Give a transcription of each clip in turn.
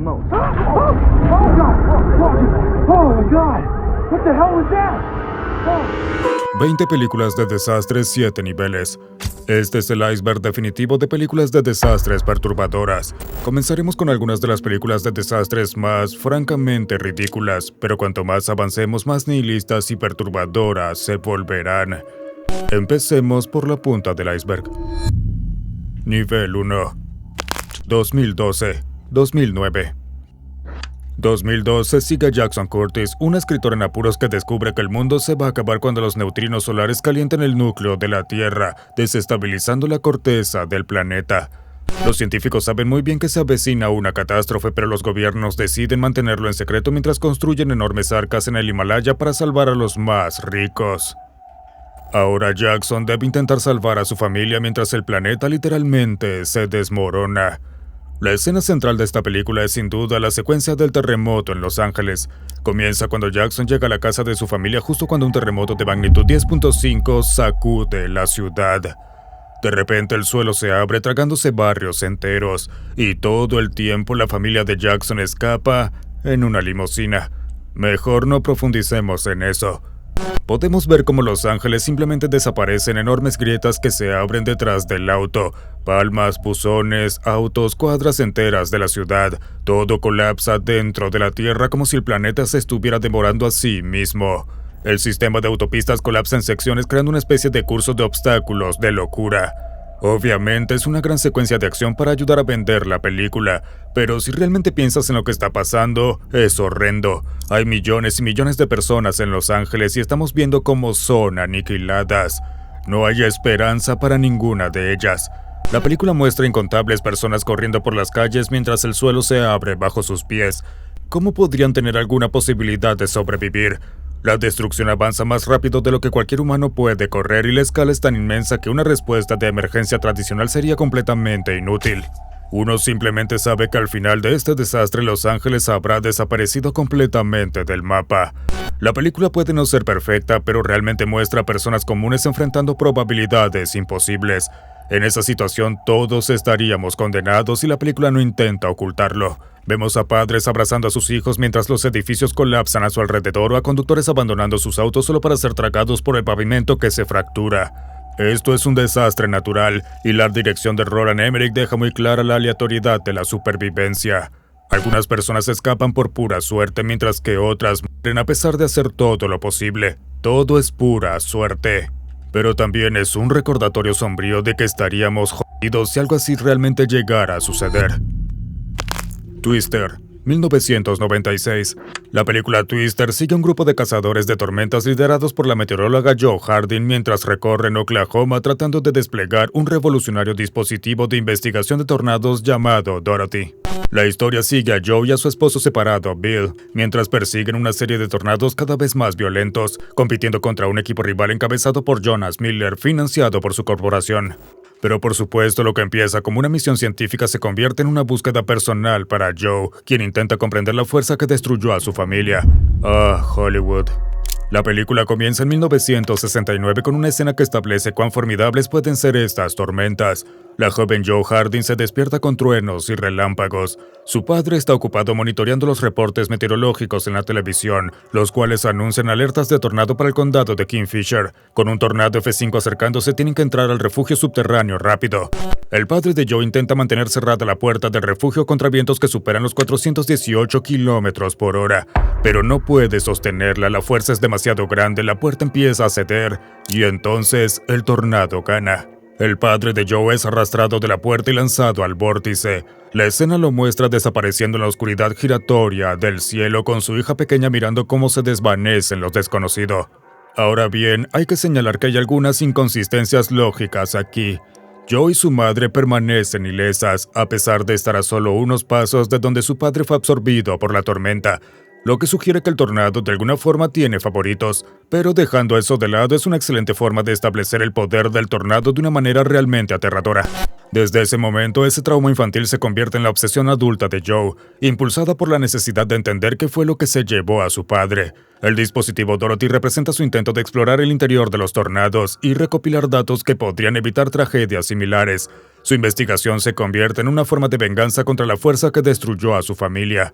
most. Oh my God! What the hell was that? 20 películas de desastres, 7 niveles. Este es el iceberg definitivo de películas de desastres perturbadoras. Comenzaremos con algunas de las películas de desastres más francamente ridículas, pero cuanto más avancemos, más nihilistas y perturbadoras se volverán. Empecemos por la punta del iceberg. Nivel 1. 2012. 2009. 2012 sigue a Jackson Curtis, un escritor en apuros que descubre que el mundo se va a acabar cuando los neutrinos solares calienten el núcleo de la Tierra, desestabilizando la corteza del planeta. Los científicos saben muy bien que se avecina una catástrofe, pero los gobiernos deciden mantenerlo en secreto mientras construyen enormes arcas en el Himalaya para salvar a los más ricos. Ahora Jackson debe intentar salvar a su familia mientras el planeta literalmente se desmorona. La escena central de esta película es sin duda la secuencia del terremoto en Los Ángeles. Comienza cuando Jackson llega a la casa de su familia justo cuando un terremoto de magnitud 10.5 sacude la ciudad. De repente el suelo se abre tragándose barrios enteros, y todo el tiempo la familia de Jackson escapa en una limusina. Mejor no profundicemos en eso. Podemos ver cómo Los Ángeles simplemente desaparecen enormes grietas que se abren detrás del auto. Palmas, buzones, autos, cuadras enteras de la ciudad. Todo colapsa dentro de la Tierra como si el planeta se estuviera demorando a sí mismo. El sistema de autopistas colapsa en secciones creando una especie de curso de obstáculos de locura. Obviamente es una gran secuencia de acción para ayudar a vender la película, pero si realmente piensas en lo que está pasando, es horrendo. Hay millones y millones de personas en Los Ángeles y estamos viendo cómo son aniquiladas. No hay esperanza para ninguna de ellas. La película muestra incontables personas corriendo por las calles mientras el suelo se abre bajo sus pies. ¿Cómo podrían tener alguna posibilidad de sobrevivir? La destrucción avanza más rápido de lo que cualquier humano puede correr y la escala es tan inmensa que una respuesta de emergencia tradicional sería completamente inútil. Uno simplemente sabe que al final de este desastre Los Ángeles habrá desaparecido completamente del mapa. La película puede no ser perfecta, pero realmente muestra a personas comunes enfrentando probabilidades imposibles. En esa situación todos estaríamos condenados y la película no intenta ocultarlo. Vemos a padres abrazando a sus hijos mientras los edificios colapsan a su alrededor o a conductores abandonando sus autos solo para ser tragados por el pavimento que se fractura. Esto es un desastre natural y la dirección de Roland Emmerich deja muy clara la aleatoriedad de la supervivencia. Algunas personas escapan por pura suerte mientras que otras mueren a pesar de hacer todo lo posible. Todo es pura suerte. Pero también es un recordatorio sombrío de que estaríamos jodidos si algo así realmente llegara a suceder. Twister, 1996. La película Twister sigue a un grupo de cazadores de tormentas liderados por la meteoróloga Jo Harding mientras recorren Oklahoma tratando de desplegar un revolucionario dispositivo de investigación de tornados llamado Dorothy. La historia sigue a Joe y a su esposo separado, Bill, mientras persiguen una serie de tornados cada vez más violentos, compitiendo contra un equipo rival encabezado por Jonas Miller, financiado por su corporación. Pero por supuesto, lo que empieza como una misión científica se convierte en una búsqueda personal para Joe, quien intenta comprender la fuerza que destruyó a su familia. Hollywood. La película comienza en 1969 con una escena que establece cuán formidables pueden ser estas tormentas. La joven Jo Harding se despierta con truenos y relámpagos. Su padre está ocupado monitoreando los reportes meteorológicos en la televisión, los cuales anuncian alertas de tornado para el condado de Kingfisher. Con un tornado F5 acercándose, tienen que entrar al refugio subterráneo rápido. El padre de Joe intenta mantener cerrada la puerta del refugio contra vientos que superan los 418 kilómetros por hora, pero no puede sostenerla, la fuerza es demasiado grande, la puerta empieza a ceder, y entonces el tornado gana. El padre de Joe es arrastrado de la puerta y lanzado al vórtice. La escena lo muestra desapareciendo en la oscuridad giratoria del cielo con su hija pequeña mirando cómo se desvanece en lo desconocido. Ahora bien, hay que señalar que hay algunas inconsistencias lógicas aquí. Joe y su madre permanecen ilesas, a pesar de estar a solo unos pasos de donde su padre fue absorbido por la tormenta, lo que sugiere que el tornado de alguna forma tiene favoritos, pero dejando eso de lado es una excelente forma de establecer el poder del tornado de una manera realmente aterradora. Desde ese momento, ese trauma infantil se convierte en la obsesión adulta de Joe, impulsada por la necesidad de entender qué fue lo que se llevó a su padre. El dispositivo Dorothy representa su intento de explorar el interior de los tornados y recopilar datos que podrían evitar tragedias similares. Su investigación se convierte en una forma de venganza contra la fuerza que destruyó a su familia.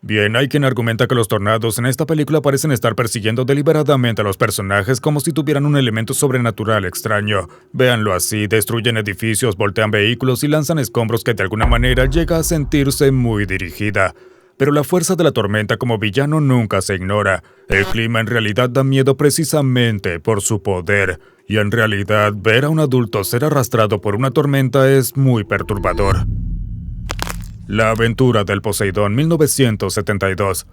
Bien, hay quien argumenta que los tornados en esta película parecen estar persiguiendo deliberadamente a los personajes como si tuvieran un elemento sobrenatural extraño. Véanlo así, destruyen edificios, voltean vehículos y lanzan escombros que de alguna manera llega a sentirse muy dirigida. Pero la fuerza de la tormenta como villano nunca se ignora. El clima en realidad da miedo precisamente por su poder. Y en realidad, ver a un adulto ser arrastrado por una tormenta es muy perturbador. La aventura del Poseidón, 1972.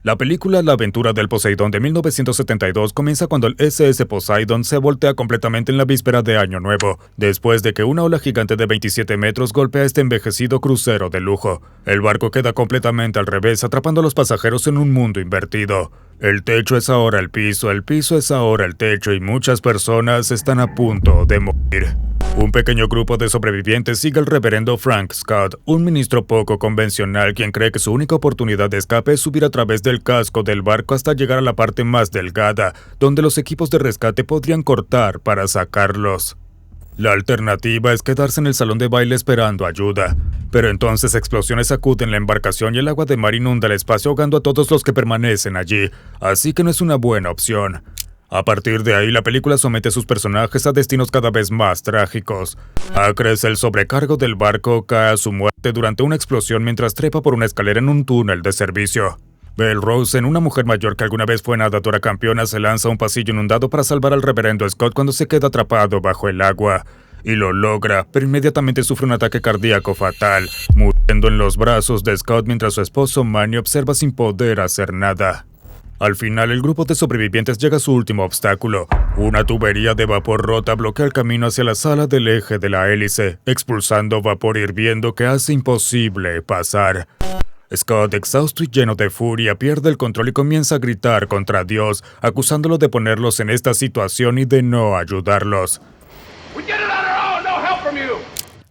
La película La aventura del Poseidón de 1972 comienza cuando el SS Poseidon se voltea completamente en la víspera de Año Nuevo, después de que una ola gigante de 27 metros golpea este envejecido crucero de lujo. El barco queda completamente al revés, atrapando a los pasajeros en un mundo invertido. El techo es ahora el piso es ahora el techo y muchas personas están a punto de morir. Un pequeño grupo de sobrevivientes sigue al reverendo Frank Scott, un ministro poco convencional quien cree que su única oportunidad de escape es subir a través del casco del barco hasta llegar a la parte más delgada, donde los equipos de rescate podrían cortar para sacarlos. La alternativa es quedarse en el salón de baile esperando ayuda, pero entonces explosiones sacuden la embarcación y el agua de mar inunda el espacio ahogando a todos los que permanecen allí, así que no es una buena opción. A partir de ahí, la película somete a sus personajes a destinos cada vez más trágicos. Acres, el sobrecargo del barco, cae a su muerte durante una explosión mientras trepa por una escalera en un túnel de servicio. Belle Rosen, una mujer mayor que alguna vez fue nadadora campeona, se lanza a un pasillo inundado para salvar al reverendo Scott cuando se queda atrapado bajo el agua. Y lo logra, pero inmediatamente sufre un ataque cardíaco fatal, muriendo en los brazos de Scott mientras su esposo Manny observa sin poder hacer nada. Al final, el grupo de sobrevivientes llega a su último obstáculo. Una tubería de vapor rota bloquea el camino hacia la sala del eje de la hélice, expulsando vapor hirviendo que hace imposible pasar. Scott, exhausto y lleno de furia, pierde el control y comienza a gritar contra Dios, acusándolo de ponerlos en esta situación y de no ayudarlos.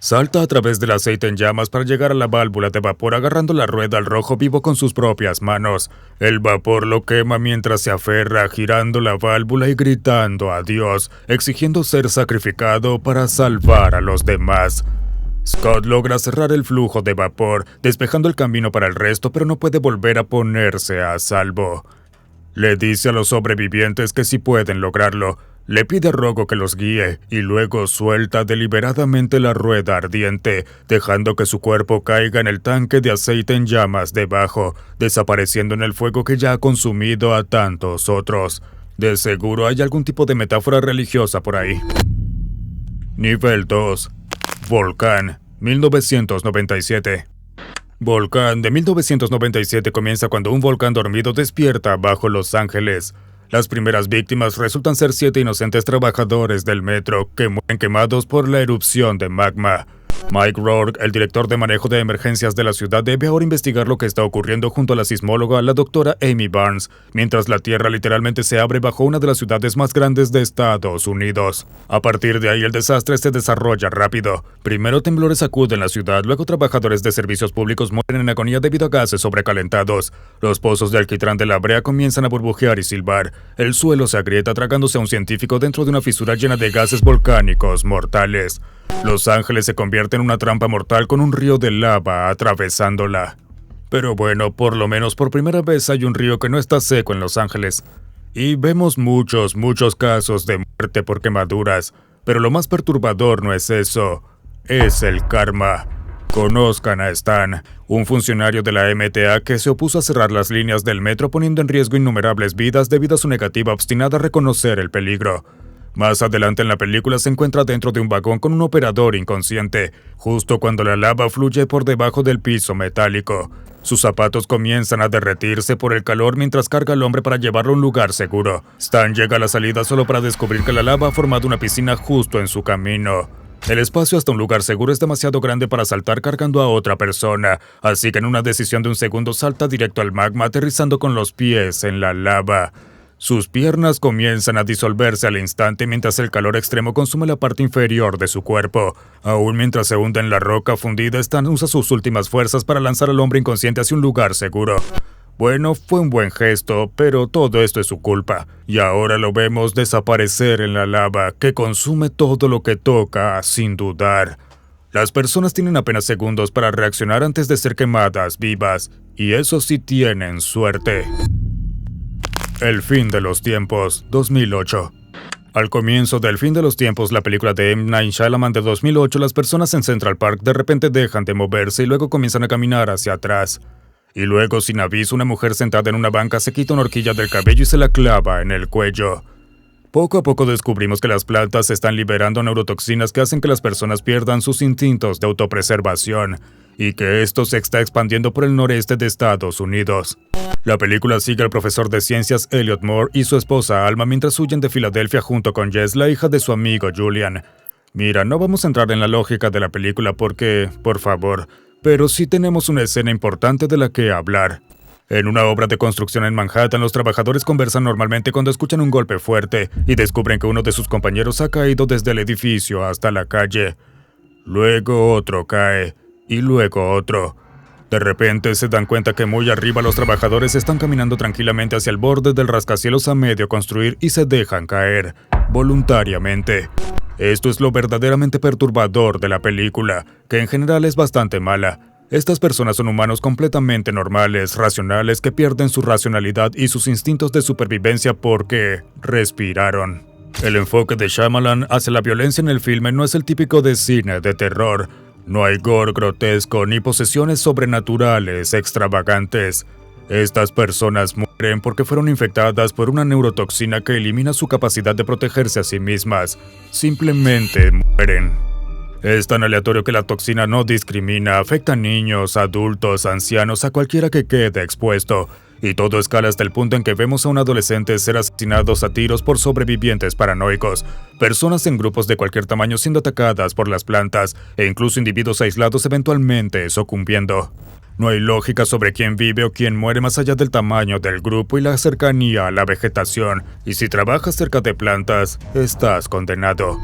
Salta a través del aceite en llamas para llegar a la válvula de vapor agarrando la rueda al rojo vivo con sus propias manos. El vapor lo quema mientras se aferra, girando la válvula y gritando a Dios, exigiendo ser sacrificado para salvar a los demás. Scott logra cerrar el flujo de vapor, despejando el camino para el resto, pero no puede volver a ponerse a salvo. Le dice a los sobrevivientes que sí pueden lograrlo. Le pide a Rogo que los guíe y luego suelta deliberadamente la rueda ardiente, dejando que su cuerpo caiga en el tanque de aceite en llamas debajo, desapareciendo en el fuego que ya ha consumido a tantos otros. De seguro hay algún tipo de metáfora religiosa por ahí. Nivel 2. Volcán, 1997. Volcán de 1997 comienza cuando un volcán dormido despierta bajo Los Ángeles. Las primeras víctimas resultan ser 7 inocentes trabajadores del metro que mueren quemados por la erupción de magma. Mike Rourke, el director de manejo de emergencias de la ciudad, debe ahora investigar lo que está ocurriendo junto a la sismóloga, la doctora Amy Barnes, mientras la Tierra literalmente se abre bajo una de las ciudades más grandes de Estados Unidos. A partir de ahí, el desastre se desarrolla rápido. Primero temblores sacuden la ciudad, luego trabajadores de servicios públicos mueren en agonía debido a gases sobrecalentados. Los pozos de alquitrán de la brea comienzan a burbujear y silbar. El suelo se agrieta tragándose a un científico dentro de una fisura llena de gases volcánicos mortales. Los Ángeles se convierte en una trampa mortal con un río de lava atravesándola. Pero bueno, por lo menos por primera vez hay un río que no está seco en Los Ángeles. Y vemos muchos casos de muerte por quemaduras. Pero lo más perturbador no es eso, es el karma. Conozcan a Stan, un funcionario de la MTA que se opuso a cerrar las líneas del metro poniendo en riesgo innumerables vidas debido a su negativa obstinada a reconocer el peligro. Más adelante en la película se encuentra dentro de un vagón con un operador inconsciente, justo cuando la lava fluye por debajo del piso metálico. Sus zapatos comienzan a derretirse por el calor mientras carga al hombre para llevarlo a un lugar seguro. Stan llega a la salida solo para descubrir que la lava ha formado una piscina justo en su camino. El espacio hasta un lugar seguro es demasiado grande para saltar cargando a otra persona, así que en una decisión de un segundo salta directo al magma aterrizando con los pies en la lava. Sus piernas comienzan a disolverse al instante mientras el calor extremo consume la parte inferior de su cuerpo. Aún mientras se hunde en la roca fundida, Stan usa sus últimas fuerzas para lanzar al hombre inconsciente hacia un lugar seguro. Bueno, fue un buen gesto, pero todo esto es su culpa. Y ahora lo vemos desaparecer en la lava, que consume todo lo que toca sin dudar. Las personas tienen apenas segundos para reaccionar antes de ser quemadas vivas, y eso sí tienen suerte. El fin de los tiempos, 2008. Al comienzo del fin de los tiempos, la película de M. Night Shyamalan de 2008, las personas en Central Park de repente dejan de moverse y luego comienzan a caminar hacia atrás. Y luego, sin aviso, una mujer sentada en una banca se quita una horquilla del cabello y se la clava en el cuello. Poco a poco descubrimos que las plantas están liberando neurotoxinas que hacen que las personas pierdan sus instintos de autopreservación, y que esto se está expandiendo por el noreste de Estados Unidos. La película sigue al profesor de ciencias Elliot Moore y su esposa Alma mientras huyen de Filadelfia junto con Jess, la hija de su amigo Julian. Mira, no vamos a entrar en la lógica de la película porque, por favor, pero sí tenemos una escena importante de la que hablar. En una obra de construcción en Manhattan, los trabajadores conversan normalmente cuando escuchan un golpe fuerte y descubren que uno de sus compañeros ha caído desde el edificio hasta la calle. Luego otro cae, y luego otro. De repente se dan cuenta que muy arriba los trabajadores están caminando tranquilamente hacia el borde del rascacielos a medio construir y se dejan caer, voluntariamente. Esto es lo verdaderamente perturbador de la película, que en general es bastante mala. Estas personas son humanos completamente normales, racionales, que pierden su racionalidad y sus instintos de supervivencia porque respiraron. El enfoque de Shyamalan hacia la violencia en el filme no es el típico de cine de terror. No hay gore grotesco ni posesiones sobrenaturales extravagantes. Estas personas mueren porque fueron infectadas por una neurotoxina que elimina su capacidad de protegerse a sí mismas. Simplemente mueren. Es tan aleatorio que la toxina no discrimina, afecta a niños, adultos, ancianos, a cualquiera que quede expuesto. Y todo escala hasta el punto en que vemos a un adolescente ser asesinados a tiros por sobrevivientes paranoicos, personas en grupos de cualquier tamaño siendo atacadas por las plantas, e incluso individuos aislados eventualmente sucumbiendo. No hay lógica sobre quién vive o quién muere más allá del tamaño del grupo y la cercanía a la vegetación, y si trabajas cerca de plantas, estás condenado.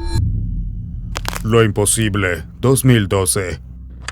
Lo imposible, 2012.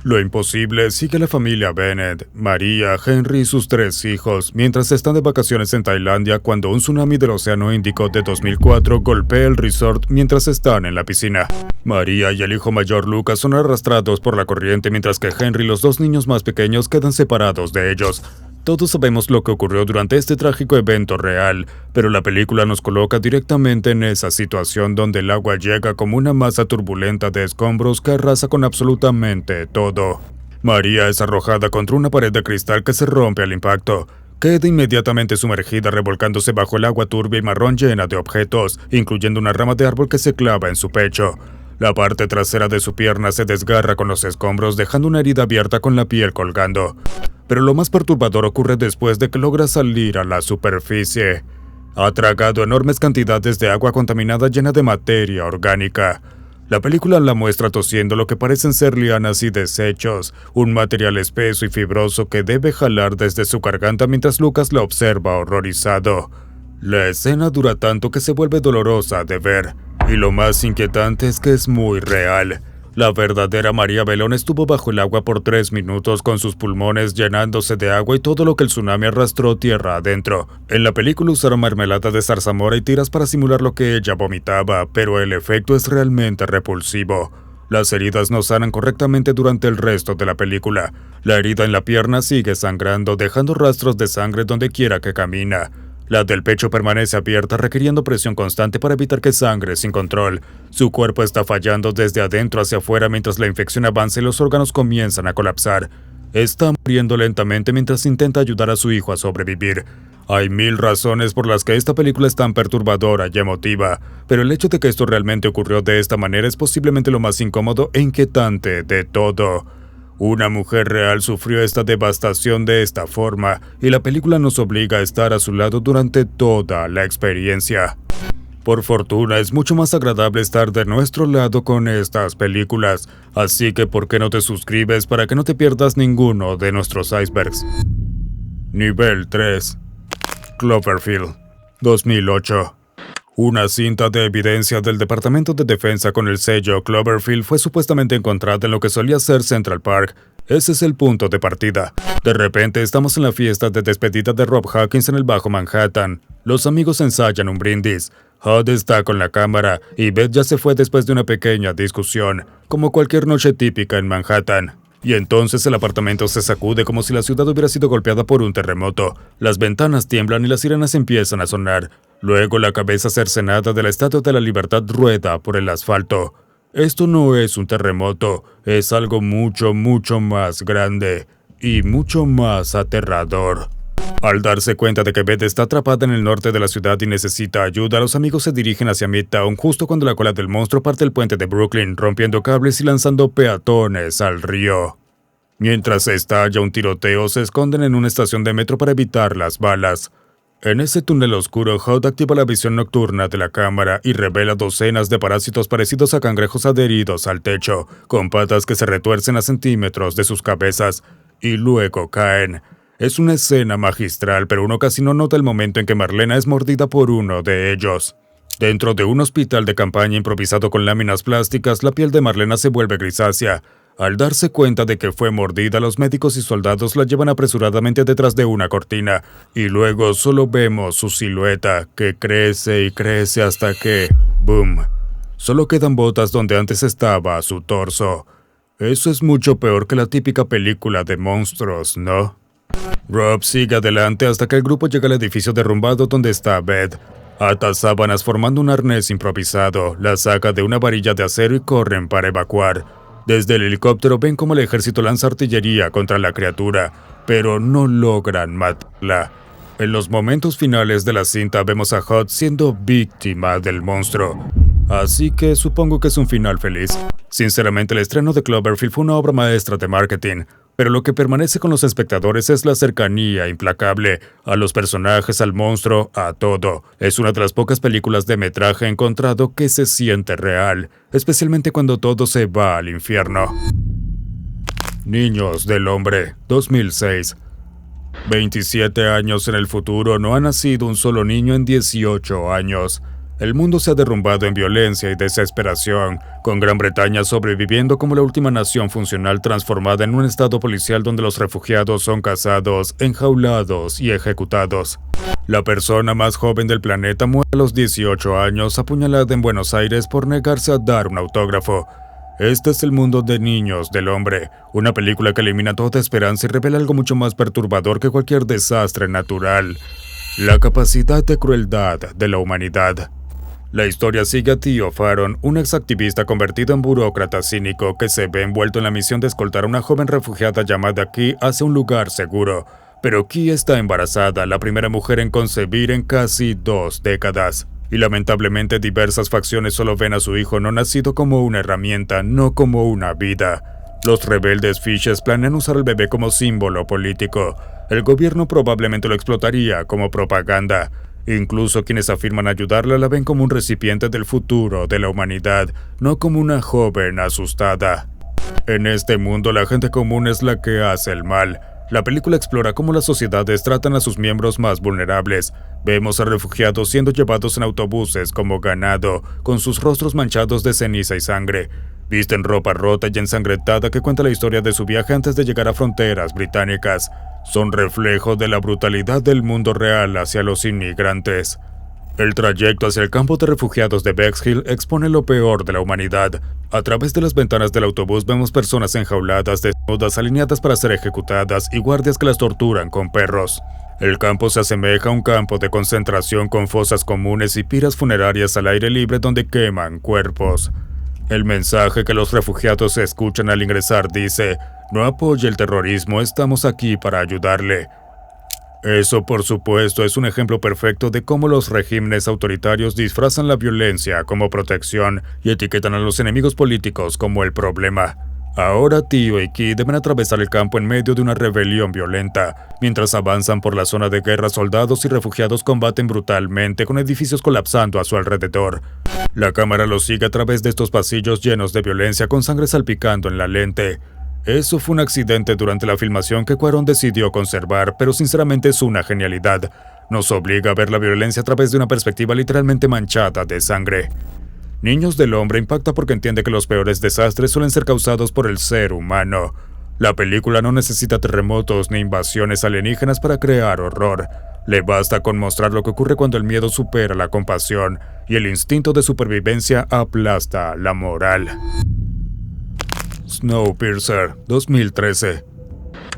Lo imposible sigue a la familia Bennett, María, Henry y sus 3 hijos, mientras están de vacaciones en Tailandia cuando un tsunami del Océano Índico de 2004 golpea el resort mientras están en la piscina. María y el hijo mayor Lucas son arrastrados por la corriente mientras que Henry y los 2 niños más pequeños quedan separados de ellos. Todos sabemos lo que ocurrió durante este trágico evento real, pero la película nos coloca directamente en esa situación donde el agua llega como una masa turbulenta de escombros que arrasa con absolutamente todo. María es arrojada contra una pared de cristal que se rompe al impacto. Queda inmediatamente sumergida revolcándose bajo el agua turbia y marrón llena de objetos, incluyendo una rama de árbol que se clava en su pecho. La parte trasera de su pierna se desgarra con los escombros, dejando una herida abierta con la piel colgando. Pero lo más perturbador ocurre después de que logra salir a la superficie. Ha tragado enormes cantidades de agua contaminada llena de materia orgánica. La película la muestra tosiendo lo que parecen ser lianas y desechos, un material espeso y fibroso que debe jalar desde su garganta mientras Lucas la observa horrorizado. La escena dura tanto que se vuelve dolorosa de ver, y lo más inquietante es que es muy real. La verdadera María Belón estuvo bajo el agua por 3 minutos con sus pulmones llenándose de agua y todo lo que el tsunami arrastró tierra adentro. En la película usaron mermelada de zarzamora y tiras para simular lo que ella vomitaba, pero el efecto es realmente repulsivo. Las heridas no sanan correctamente durante el resto de la película. La herida en la pierna sigue sangrando, dejando rastros de sangre donde quiera que camina. La del pecho permanece abierta, requiriendo presión constante para evitar que sangre sin control. Su cuerpo está fallando desde adentro hacia afuera mientras la infección avanza y los órganos comienzan a colapsar. Está muriendo lentamente mientras intenta ayudar a su hijo a sobrevivir. Hay 1000 razones por las que esta película es tan perturbadora y emotiva, pero el hecho de que esto realmente ocurrió de esta manera es posiblemente lo más incómodo e inquietante de todo. Una mujer real sufrió esta devastación de esta forma, y la película nos obliga a estar a su lado durante toda la experiencia. Por fortuna, es mucho más agradable estar de nuestro lado con estas películas, así que ¿por qué no te suscribes para que no te pierdas ninguno de nuestros icebergs? Nivel 3. Cloverfield, 2008. Una cinta de evidencia del Departamento de Defensa con el sello Cloverfield fue supuestamente encontrada en lo que solía ser Central Park. Ese es el punto de partida. De repente estamos en la fiesta de despedida de Rob Hawkins en el Bajo Manhattan. Los amigos ensayan un brindis. Hud está con la cámara y Beth ya se fue después de una pequeña discusión, como cualquier noche típica en Manhattan. Y entonces el apartamento se sacude como si la ciudad hubiera sido golpeada por un terremoto. Las ventanas tiemblan y las sirenas empiezan a sonar. Luego la cabeza cercenada de la Estatua de la Libertad rueda por el asfalto. Esto no es un terremoto, es algo mucho, mucho más grande y mucho más aterrador. Al darse cuenta de que Beth está atrapada en el norte de la ciudad y necesita ayuda, los amigos se dirigen hacia Midtown justo cuando la cola del monstruo parte el puente de Brooklyn, rompiendo cables y lanzando peatones al río. Mientras estalla un tiroteo, se esconden en una estación de metro para evitar las balas. En ese túnel oscuro, Hud activa la visión nocturna de la cámara y revela docenas de parásitos parecidos a cangrejos adheridos al techo, con patas que se retuercen a centímetros de sus cabezas, y luego caen. Es una escena magistral, pero uno casi no nota el momento en que Marlena es mordida por uno de ellos. Dentro de un hospital de campaña improvisado con láminas plásticas, la piel de Marlena se vuelve grisácea. Al darse cuenta de que fue mordida, los médicos y soldados la llevan apresuradamente detrás de una cortina, y luego solo vemos su silueta, que crece y crece hasta que... ¡boom! Solo quedan botas donde antes estaba su torso. Eso es mucho peor que la típica película de monstruos, ¿no? Rob sigue adelante hasta que el grupo llega al edificio derrumbado donde está Beth. Ata sábanas formando un arnés improvisado, la saca de una varilla de acero y corren para evacuar. Desde el helicóptero ven cómo el ejército lanza artillería contra la criatura, pero no logran matarla. En los momentos finales de la cinta vemos a Hud siendo víctima del monstruo. Así que supongo que es un final feliz. Sinceramente, el estreno de Cloverfield fue una obra maestra de marketing, pero lo que permanece con los espectadores es la cercanía implacable a los personajes, al monstruo, a todo. Es una de las pocas películas de metraje encontrado que se siente real, especialmente cuando todo se va al infierno. Niños del Hombre, 2006. 27 años en el futuro, no ha nacido un solo niño en 18 años. El mundo se ha derrumbado en violencia y desesperación, con Gran Bretaña sobreviviendo como la última nación funcional transformada en un estado policial donde los refugiados son cazados, enjaulados y ejecutados. La persona más joven del planeta muere a los 18 años, apuñalada en Buenos Aires por negarse a dar un autógrafo. Este es el mundo de Niños del Hombre, una película que elimina toda esperanza y revela algo mucho más perturbador que cualquier desastre natural: la capacidad de crueldad de la humanidad. La historia sigue a Theo Faron, un exactivista convertido en burócrata cínico que se ve envuelto en la misión de escoltar a una joven refugiada llamada Key hacia un lugar seguro. Pero Key está embarazada, la primera mujer en concebir en casi 2 décadas. Y lamentablemente diversas facciones solo ven a su hijo no nacido como una herramienta, no como una vida. Los rebeldes Fishes planean usar al bebé como símbolo político. El gobierno probablemente lo explotaría como propaganda. Incluso quienes afirman ayudarla la ven como un recipiente del futuro de la humanidad, no como una joven asustada. En este mundo la gente común es la que hace el mal. La película explora cómo las sociedades tratan a sus miembros más vulnerables. Vemos a refugiados siendo llevados en autobuses como ganado, con sus rostros manchados de ceniza y sangre. Visten ropa rota y ensangrentada que cuenta la historia de su viaje antes de llegar a fronteras británicas. Son reflejo de la brutalidad del mundo real hacia los inmigrantes. El trayecto hacia el campo de refugiados de Bexhill expone lo peor de la humanidad. A través de las ventanas del autobús vemos personas enjauladas, desnudas, alineadas para ser ejecutadas y guardias que las torturan con perros. El campo se asemeja a un campo de concentración con fosas comunes y piras funerarias al aire libre donde queman cuerpos. El mensaje que los refugiados escuchan al ingresar dice: no apoye el terrorismo, estamos aquí para ayudarle. Eso, por supuesto, es un ejemplo perfecto de cómo los regímenes autoritarios disfrazan la violencia como protección y etiquetan a los enemigos políticos como el problema. Ahora Theo y Key deben atravesar el campo en medio de una rebelión violenta. Mientras avanzan por la zona de guerra, soldados y refugiados combaten brutalmente, con edificios colapsando a su alrededor. La cámara los sigue a través de estos pasillos llenos de violencia, con sangre salpicando en la lente. Eso fue un accidente durante la filmación que Cuarón decidió conservar, pero sinceramente es una genialidad. Nos obliga a ver la violencia a través de una perspectiva literalmente manchada de sangre. Niños del Hombre impacta porque entiende que los peores desastres suelen ser causados por el ser humano. La película no necesita terremotos ni invasiones alienígenas para crear horror. Le basta con mostrar lo que ocurre cuando el miedo supera la compasión y el instinto de supervivencia aplasta la moral. Snowpiercer, 2013.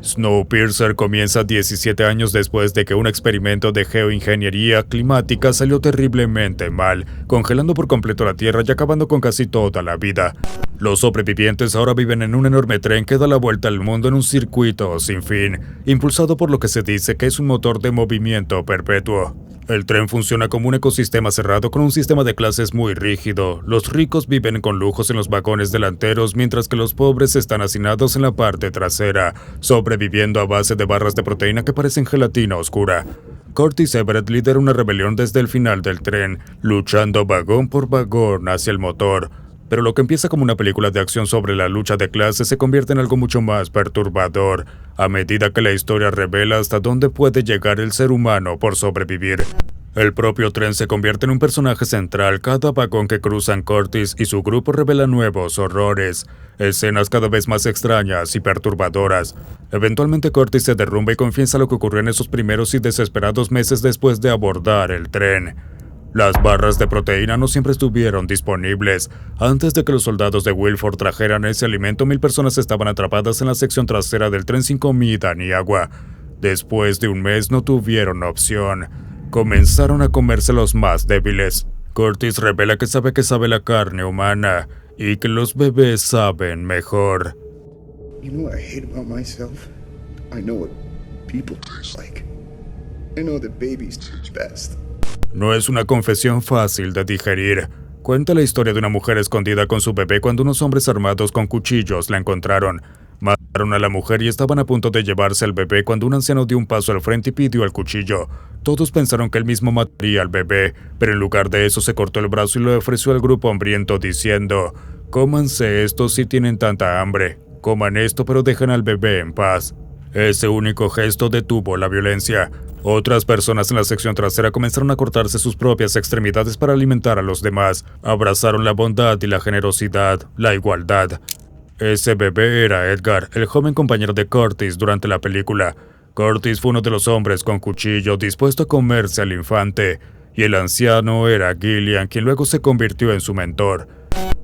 Snowpiercer comienza 17 años después de que un experimento de geoingeniería climática salió terriblemente mal, congelando por completo la Tierra y acabando con casi toda la vida. Los sobrevivientes ahora viven en un enorme tren que da la vuelta al mundo en un circuito sin fin, impulsado por lo que se dice que es un motor de movimiento perpetuo. El tren funciona como un ecosistema cerrado con un sistema de clases muy rígido. Los ricos viven con lujos en los vagones delanteros, mientras que los pobres están hacinados en la parte trasera, sobreviviendo a base de barras de proteína que parecen gelatina oscura. Curtis Everett lidera una rebelión desde el final del tren, luchando vagón por vagón hacia el motor. Pero lo que empieza como una película de acción sobre la lucha de clases se convierte en algo mucho más perturbador, a medida que la historia revela hasta dónde puede llegar el ser humano por sobrevivir. El propio tren se convierte en un personaje central. Cada vagón que cruzan Curtis y su grupo revela nuevos horrores, escenas cada vez más extrañas y perturbadoras. Eventualmente Curtis se derrumba y confiesa lo que ocurrió en esos primeros y desesperados meses después de abordar el tren. Las barras de proteína no siempre estuvieron disponibles. Antes de que los soldados de Wilford trajeran ese alimento, 1000 personas estaban atrapadas en la sección trasera del tren sin comida ni agua. Después de un mes no tuvieron opción. Comenzaron a comerse los más débiles. Curtis revela que sabe la carne humana y que los bebés saben mejor. You know what I hate about myself? I know what people taste like. I know that babies taste best. No es una confesión fácil de digerir. Cuenta la historia de una mujer escondida con su bebé cuando unos hombres armados con cuchillos la encontraron. Mataron a la mujer y estaban a punto de llevarse al bebé cuando un anciano dio un paso al frente y pidió el cuchillo. Todos pensaron que él mismo mataría al bebé, pero en lugar de eso se cortó el brazo y lo ofreció al grupo hambriento diciendo: «Cómanse esto si tienen tanta hambre. Coman esto pero dejen al bebé en paz». Ese único gesto detuvo la violencia. Otras personas en la sección trasera comenzaron a cortarse sus propias extremidades para alimentar a los demás. Abrazaron la bondad y la generosidad, la igualdad. Ese bebé era Edgar, el joven compañero de Curtis durante la película. Curtis fue uno de los hombres con cuchillo dispuesto a comerse al infante, y el anciano era Gillian, quien luego se convirtió en su mentor.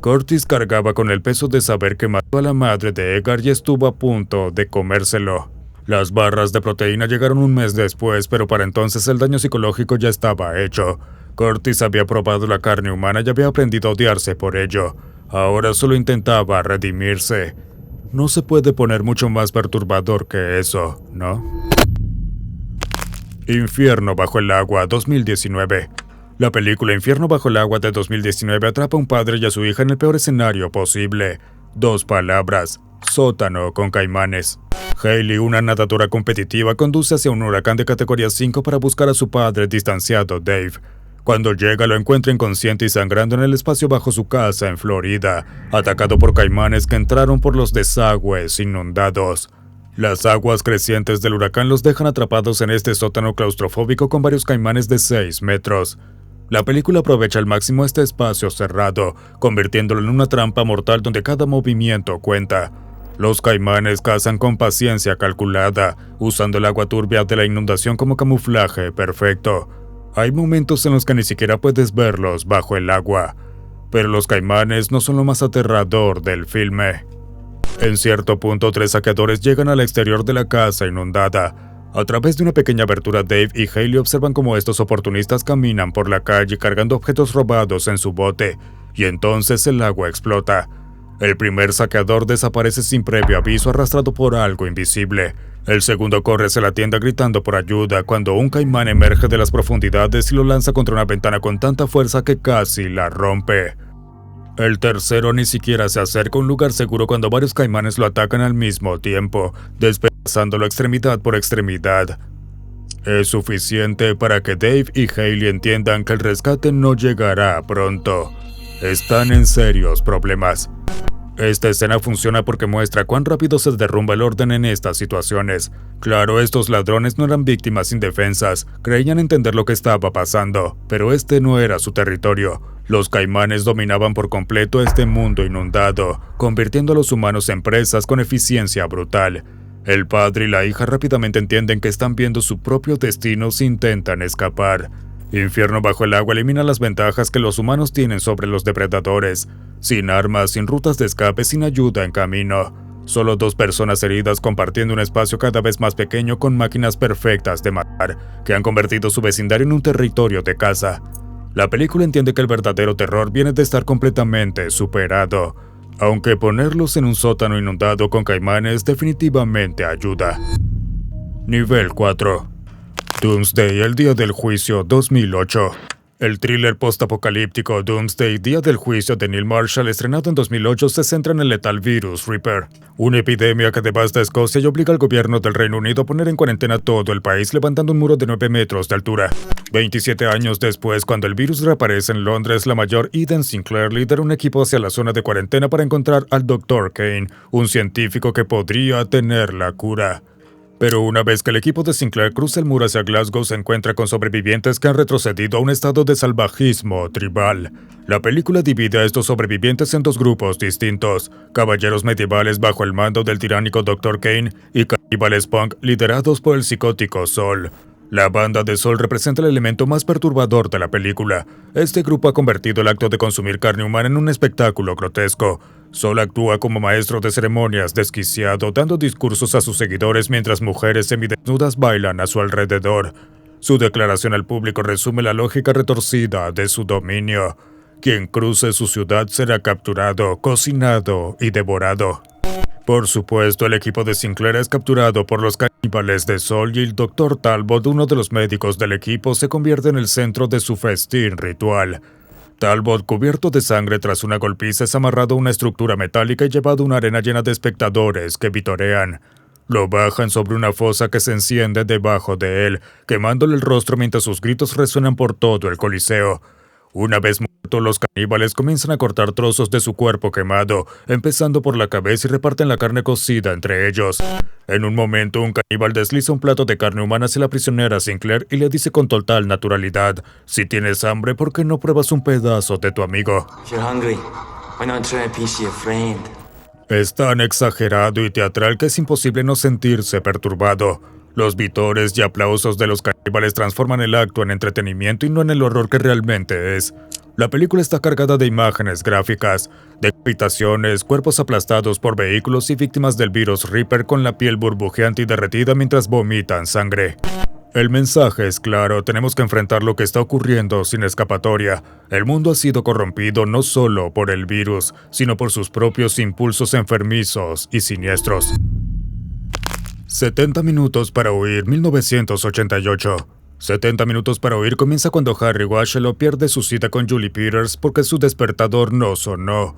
Curtis cargaba con el peso de saber que mató a la madre de Edgar y estuvo a punto de comérselo. Las barras de proteína llegaron un mes después, pero para entonces el daño psicológico ya estaba hecho. Curtis había probado la carne humana y había aprendido a odiarse por ello. Ahora solo intentaba redimirse. No se puede poner mucho más perturbador que eso, ¿no? Infierno bajo el agua, 2019. La película Infierno bajo el agua de 2019 atrapa a un padre y a su hija en el peor escenario posible. 2 palabras: sótano con caimanes. Hailey, una nadadora competitiva, conduce hacia un huracán de categoría 5 para buscar a su padre distanciado, Dave. Cuando llega, lo encuentra inconsciente y sangrando en el espacio bajo su casa en Florida, atacado por caimanes que entraron por los desagües inundados. Las aguas crecientes del huracán los dejan atrapados en este sótano claustrofóbico con varios caimanes de 6 metros. La película aprovecha al máximo este espacio cerrado, convirtiéndolo en una trampa mortal donde cada movimiento cuenta. Los caimanes cazan con paciencia calculada, usando el agua turbia de la inundación como camuflaje perfecto. Hay momentos en los que ni siquiera puedes verlos bajo el agua, pero los caimanes no son lo más aterrador del filme. En cierto punto, 3 saqueadores llegan al exterior de la casa inundada. A través de una pequeña abertura, Dave y Hailey observan cómo estos oportunistas caminan por la calle cargando objetos robados en su bote, y entonces el agua explota. El primer saqueador desaparece sin previo aviso, arrastrado por algo invisible. El segundo corre hacia la tienda gritando por ayuda cuando un caimán emerge de las profundidades y lo lanza contra una ventana con tanta fuerza que casi la rompe. El tercero ni siquiera se acerca a un lugar seguro cuando varios caimanes lo atacan al mismo tiempo, despedazándolo extremidad por extremidad. Es suficiente para que Dave y Hailey entiendan que el rescate no llegará pronto. Están en serios problemas. Esta escena funciona porque muestra cuán rápido se derrumba el orden en estas situaciones. Claro, estos ladrones no eran víctimas indefensas, creían entender lo que estaba pasando, pero este no era su territorio. Los caimanes dominaban por completo este mundo inundado, convirtiendo a los humanos en presas con eficiencia brutal. El padre y la hija rápidamente entienden que están viendo su propio destino si intentan escapar. Infierno bajo el agua elimina las ventajas que los humanos tienen sobre los depredadores. Sin armas, sin rutas de escape, sin ayuda en camino. Solo 2 personas heridas compartiendo un espacio cada vez más pequeño con máquinas perfectas de matar, que han convertido su vecindario en un territorio de caza. La película entiende que el verdadero terror viene de estar completamente superado, aunque ponerlos en un sótano inundado con caimanes definitivamente ayuda. Nivel 4. Doomsday, el día del juicio, 2008. El thriller post-apocalíptico Doomsday, Día del Juicio de Neil Marshall, estrenado en 2008, se centra en el letal virus Reaper, una epidemia que devasta Escocia y obliga al gobierno del Reino Unido a poner en cuarentena todo el país, levantando un muro de 9 metros de altura. 27 años después, cuando el virus reaparece en Londres, la mayor Eden Sinclair lidera un equipo hacia la zona de cuarentena para encontrar al Dr. Kane, un científico que podría tener la cura. Pero una vez que el equipo de Sinclair cruza el muro hacia Glasgow, se encuentra con sobrevivientes que han retrocedido a un estado de salvajismo tribal. La película divide a estos sobrevivientes en 2 grupos distintos: caballeros medievales bajo el mando del tiránico Dr. Kane y caníbales punk liderados por el psicótico Sol. La banda de Sol representa el elemento más perturbador de la película. Este grupo ha convertido el acto de consumir carne humana en un espectáculo grotesco. Sol actúa como maestro de ceremonias desquiciado, dando discursos a sus seguidores mientras mujeres semidesnudas bailan a su alrededor. Su declaración al público resume la lógica retorcida de su dominio. Quien cruce su ciudad será capturado, cocinado y devorado. Por supuesto, el equipo de Sinclair es capturado por los caníbales de Sol y el Dr. Talbot, uno de los médicos del equipo, se convierte en el centro de su festín ritual. Talbot, cubierto de sangre tras una golpiza, es amarrado a una estructura metálica y llevado a una arena llena de espectadores que vitorean. Lo bajan sobre una fosa que se enciende debajo de él, quemándole el rostro mientras sus gritos resuenan por todo el coliseo. Una vez muertos, los caníbales comienzan a cortar trozos de su cuerpo quemado, empezando por la cabeza, y reparten la carne cocida entre ellos. En un momento, un caníbal desliza un plato de carne humana hacia la prisionera Sinclair y le dice con total naturalidad: si tienes hambre, ¿por qué no pruebas un pedazo de tu amigo? If you're hungry, why not try a piece of your friend? Es tan exagerado y teatral que es imposible no sentirse perturbado. Los vítores y aplausos de los caníbales transforman el acto en entretenimiento y no en el horror que realmente es. La película está cargada de imágenes gráficas, decapitaciones, cuerpos aplastados por vehículos y víctimas del virus Reaper con la piel burbujeante y derretida mientras vomitan sangre. El mensaje es claro: tenemos que enfrentar lo que está ocurriendo sin escapatoria. El mundo ha sido corrompido no solo por el virus, sino por sus propios impulsos enfermizos y siniestros. 70 minutos para huir, 1988. 70 minutos para huir comienza cuando Harry Washelow pierde su cita con Julie Peters porque su despertador no sonó.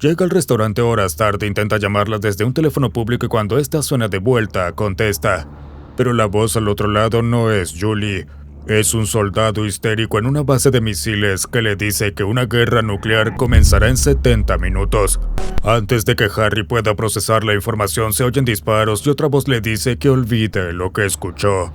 Llega al restaurante horas tarde, intenta llamarla desde un teléfono público y cuando esta suena de vuelta, contesta. Pero la voz al otro lado no es Julie. Es un soldado histérico en una base de misiles que le dice que una guerra nuclear comenzará en 70 minutos. Antes de que Harry pueda procesar la información, se oyen disparos y otra voz le dice que olvide lo que escuchó.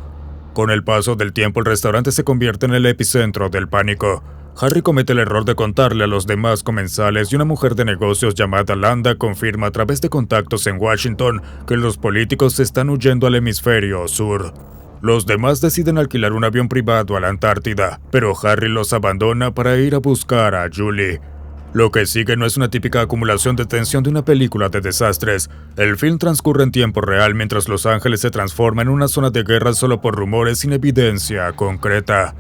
Con el paso del tiempo, el restaurante se convierte en el epicentro del pánico. Harry comete el error de contarle a los demás comensales y una mujer de negocios llamada Landa confirma a través de contactos en Washington que los políticos están huyendo al hemisferio sur. Los demás deciden alquilar un avión privado a la Antártida, pero Harry los abandona para ir a buscar a Julie. Lo que sigue no es una típica acumulación de tensión de una película de desastres. El film transcurre en tiempo real mientras Los Ángeles se transforma en una zona de guerra solo por rumores sin evidencia concreta.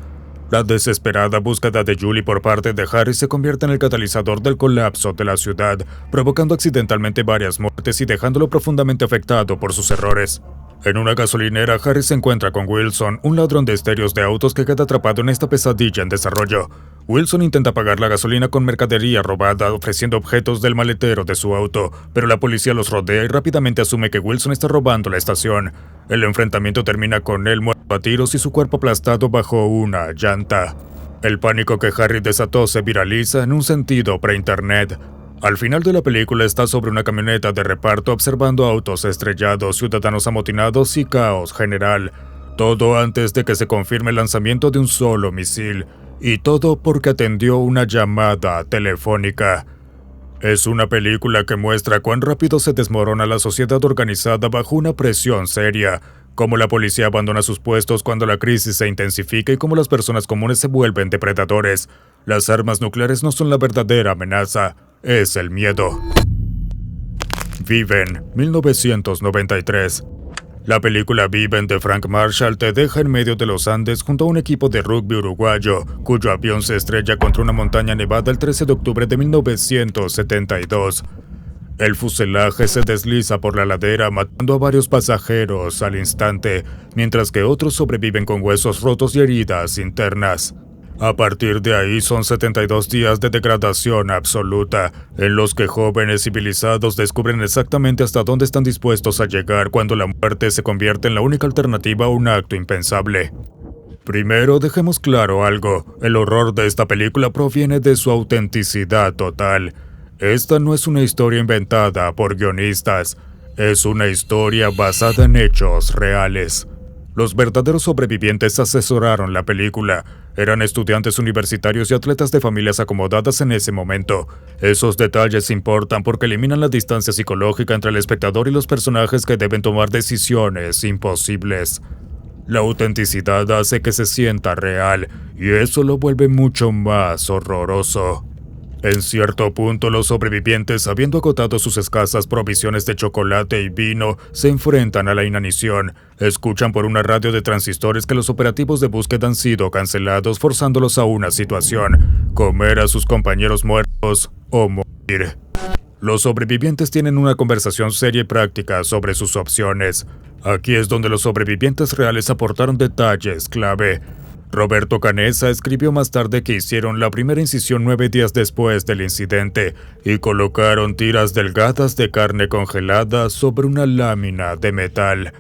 La desesperada búsqueda de Julie por parte de Harry se convierte en el catalizador del colapso de la ciudad, provocando accidentalmente varias muertes y dejándolo profundamente afectado por sus errores. En una gasolinera, Harry se encuentra con Wilson, un ladrón de estéreos de autos que queda atrapado en esta pesadilla en desarrollo. Wilson intenta pagar la gasolina con mercadería robada, ofreciendo objetos del maletero de su auto, pero la policía los rodea y rápidamente asume que Wilson está robando la estación. El enfrentamiento termina con él muerto a tiros y su cuerpo aplastado bajo una llanta. El pánico que Harry desató se viraliza en un sentido pre-internet. Al final de la película está sobre una camioneta de reparto observando autos estrellados, ciudadanos amotinados y caos general. Todo antes de que se confirme el lanzamiento de un solo misil. Y todo porque atendió una llamada telefónica. Es una película que muestra cuán rápido se desmorona la sociedad organizada bajo una presión seria, cómo la policía abandona sus puestos cuando la crisis se intensifica y cómo las personas comunes se vuelven depredadores. Las armas nucleares no son la verdadera amenaza, es el miedo. Viven, 1993. La película Viven de Frank Marshall te deja en medio de los Andes junto a un equipo de rugby uruguayo, cuyo avión se estrella contra una montaña nevada el 13 de octubre de 1972. El fuselaje se desliza por la ladera matando a varios pasajeros al instante, mientras que otros sobreviven con huesos rotos y heridas internas. A partir de ahí son 72 días de degradación absoluta, en los que jóvenes civilizados descubren exactamente hasta dónde están dispuestos a llegar cuando la muerte se convierte en la única alternativa a un acto impensable. Primero, dejemos claro algo, el horror de esta película proviene de su autenticidad total. Esta no es una historia inventada por guionistas, es una historia basada en hechos reales. Los verdaderos sobrevivientes asesoraron la película. Eran estudiantes universitarios y atletas de familias acomodadas en ese momento. Esos detalles importan porque eliminan la distancia psicológica entre el espectador y los personajes que deben tomar decisiones imposibles. La autenticidad hace que se sienta real, y eso lo vuelve mucho más horroroso. En cierto punto, los sobrevivientes, habiendo agotado sus escasas provisiones de chocolate y vino, se enfrentan a la inanición. Escuchan por una radio de transistores que los operativos de búsqueda han sido cancelados, forzándolos a una situación: comer a sus compañeros muertos o morir. Los sobrevivientes tienen una conversación seria y práctica sobre sus opciones. Aquí es donde los sobrevivientes reales aportaron detalles clave. Roberto Canessa escribió más tarde que hicieron la primera incisión 9 días después del incidente y colocaron tiras delgadas de carne congelada sobre una lámina de metal.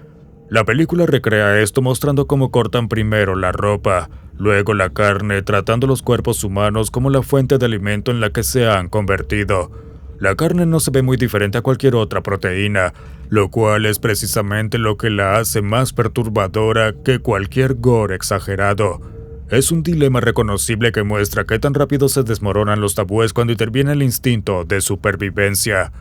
La película recrea esto mostrando cómo cortan primero la ropa, luego la carne, tratando los cuerpos humanos como la fuente de alimento en la que se han convertido. La carne no se ve muy diferente a cualquier otra proteína, lo cual es precisamente lo que la hace más perturbadora que cualquier gore exagerado. Es un dilema reconocible que muestra qué tan rápido se desmoronan los tabúes cuando interviene el instinto de supervivencia.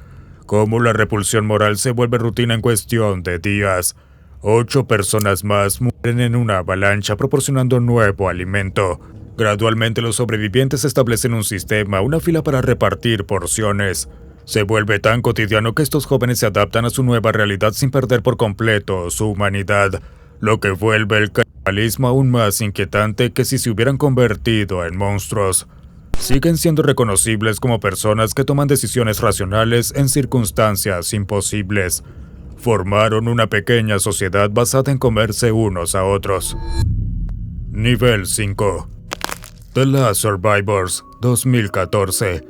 Cómo la repulsión moral se vuelve rutina en cuestión de días. 8 personas más mueren en una avalancha proporcionando nuevo alimento. Gradualmente los sobrevivientes establecen un sistema, una fila para repartir porciones. Se vuelve tan cotidiano que estos jóvenes se adaptan a su nueva realidad sin perder por completo su humanidad, lo que vuelve el canibalismo aún más inquietante que si se hubieran convertido en monstruos. Siguen siendo reconocibles como personas que toman decisiones racionales en circunstancias imposibles. Formaron una pequeña sociedad basada en comerse unos a otros. Nivel 5. The Last Survivors, 2014.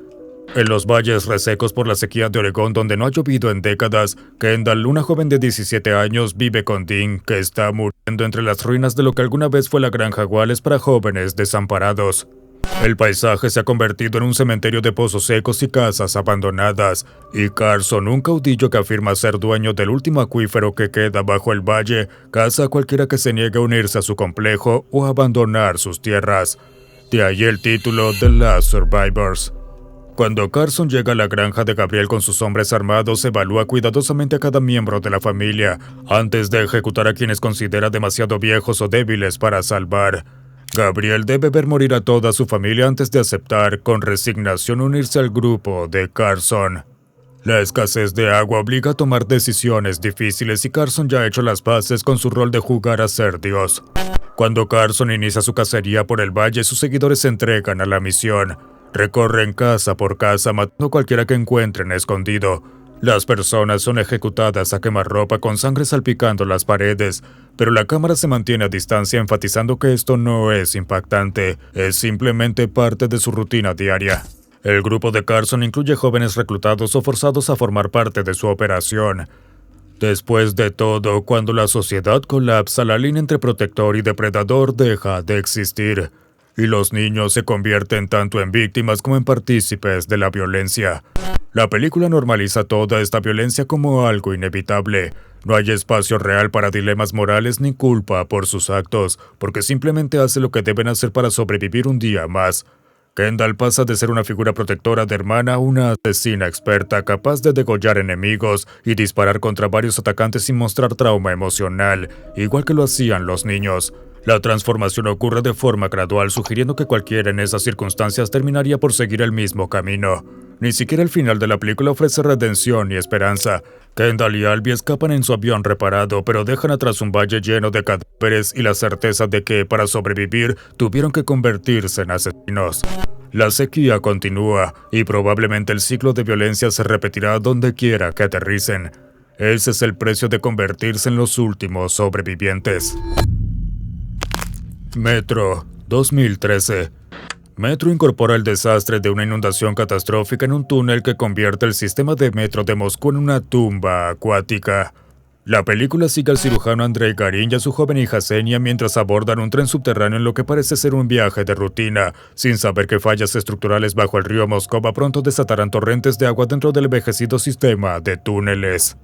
En los valles resecos por la sequía de Oregón, donde no ha llovido en décadas, Kendall, una joven de 17 años, vive con Dean, que está muriendo entre las ruinas de lo que alguna vez fue la granja Wallace para jóvenes desamparados. El paisaje se ha convertido en un cementerio de pozos secos y casas abandonadas, y Carson, un caudillo que afirma ser dueño del último acuífero que queda bajo el valle, caza a cualquiera que se niegue a unirse a su complejo o a abandonar sus tierras. De ahí el título The Last Survivors. Cuando Carson llega a la granja de Gabriel con sus hombres armados, evalúa cuidadosamente a cada miembro de la familia, antes de ejecutar a quienes considera demasiado viejos o débiles para salvar. Gabriel debe ver morir a toda su familia antes de aceptar con resignación unirse al grupo de Carson. La escasez de agua obliga a tomar decisiones difíciles y Carson ya ha hecho las paces con su rol de jugar a ser Dios. Cuando Carson inicia su cacería por el valle, sus seguidores se entregan a la misión. Recorren casa por casa matando a cualquiera que encuentren escondido. Las personas son ejecutadas a quemarropa con sangre salpicando las paredes, pero la cámara se mantiene a distancia enfatizando que esto no es impactante, es simplemente parte de su rutina diaria. El grupo de Carson incluye jóvenes reclutados o forzados a formar parte de su operación. Después de todo, cuando la sociedad colapsa, la línea entre protector y depredador deja de existir, y los niños se convierten tanto en víctimas como en partícipes de la violencia. La película normaliza toda esta violencia como algo inevitable. No hay espacio real para dilemas morales ni culpa por sus actos, porque simplemente hace lo que deben hacer para sobrevivir un día más. Kendall pasa de ser una figura protectora de hermana a una asesina experta capaz de degollar enemigos y disparar contra varios atacantes sin mostrar trauma emocional, igual que lo hacían los niños. La transformación ocurre de forma gradual, sugiriendo que cualquiera en esas circunstancias terminaría por seguir el mismo camino. Ni siquiera el final de la película ofrece redención ni esperanza. Kendall y Albie escapan en su avión reparado, pero dejan atrás un valle lleno de cadáveres y la certeza de que, para sobrevivir, tuvieron que convertirse en asesinos. La sequía continúa, y probablemente el ciclo de violencia se repetirá donde quiera que aterricen. Ese es el precio de convertirse en los últimos sobrevivientes. Metro, 2013. Metro incorpora el desastre de una inundación catastrófica en un túnel que convierte el sistema de metro de Moscú en una tumba acuática. La película sigue al cirujano Andrei Garin y a su joven hija Xenia mientras abordan un tren subterráneo en lo que parece ser un viaje de rutina, sin saber que fallas estructurales bajo el río Moscova pronto desatarán torrentes de agua dentro del envejecido sistema de túneles.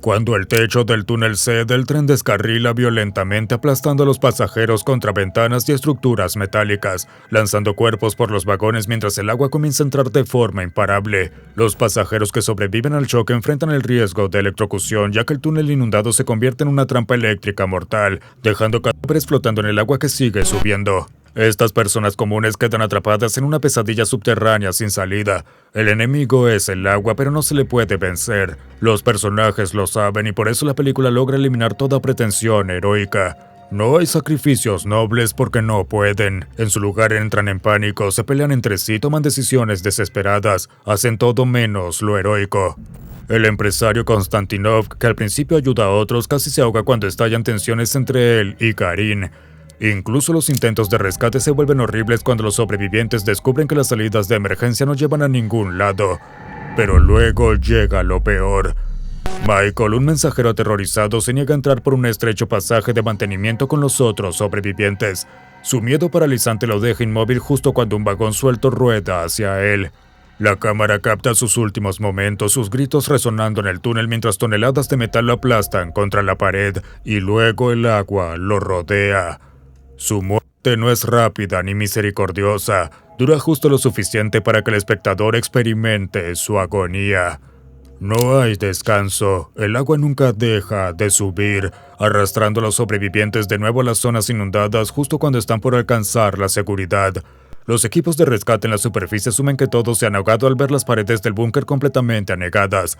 Cuando el techo del túnel cede, el tren descarrila violentamente aplastando a los pasajeros contra ventanas y estructuras metálicas, lanzando cuerpos por los vagones mientras el agua comienza a entrar de forma imparable. Los pasajeros que sobreviven al choque enfrentan el riesgo de electrocución, ya que el túnel inundado se convierte en una trampa eléctrica mortal, dejando cadáveres flotando en el agua que sigue subiendo. Estas personas comunes quedan atrapadas en una pesadilla subterránea sin salida. El enemigo es el agua, pero no se le puede vencer. Los personajes lo saben y por eso la película logra eliminar toda pretensión heroica. No hay sacrificios nobles porque no pueden. En su lugar entran en pánico, se pelean entre sí, toman decisiones desesperadas, hacen todo menos lo heroico. El empresario Konstantinov, que al principio ayuda a otros, casi se ahoga cuando estallan tensiones entre él y Karin. Incluso los intentos de rescate se vuelven horribles cuando los sobrevivientes descubren que las salidas de emergencia no llevan a ningún lado. Pero luego llega lo peor. Michael, un mensajero aterrorizado, se niega a entrar por un estrecho pasaje de mantenimiento con los otros sobrevivientes. Su miedo paralizante lo deja inmóvil justo cuando un vagón suelto rueda hacia él. La cámara capta sus últimos momentos, sus gritos resonando en el túnel mientras toneladas de metal lo aplastan contra la pared y luego el agua lo rodea. Su muerte no es rápida ni misericordiosa, dura justo lo suficiente para que el espectador experimente su agonía. No hay descanso, el agua nunca deja de subir, arrastrando a los sobrevivientes de nuevo a las zonas inundadas justo cuando están por alcanzar la seguridad. Los equipos de rescate en la superficie asumen que todos se han ahogado al ver las paredes del búnker completamente anegadas.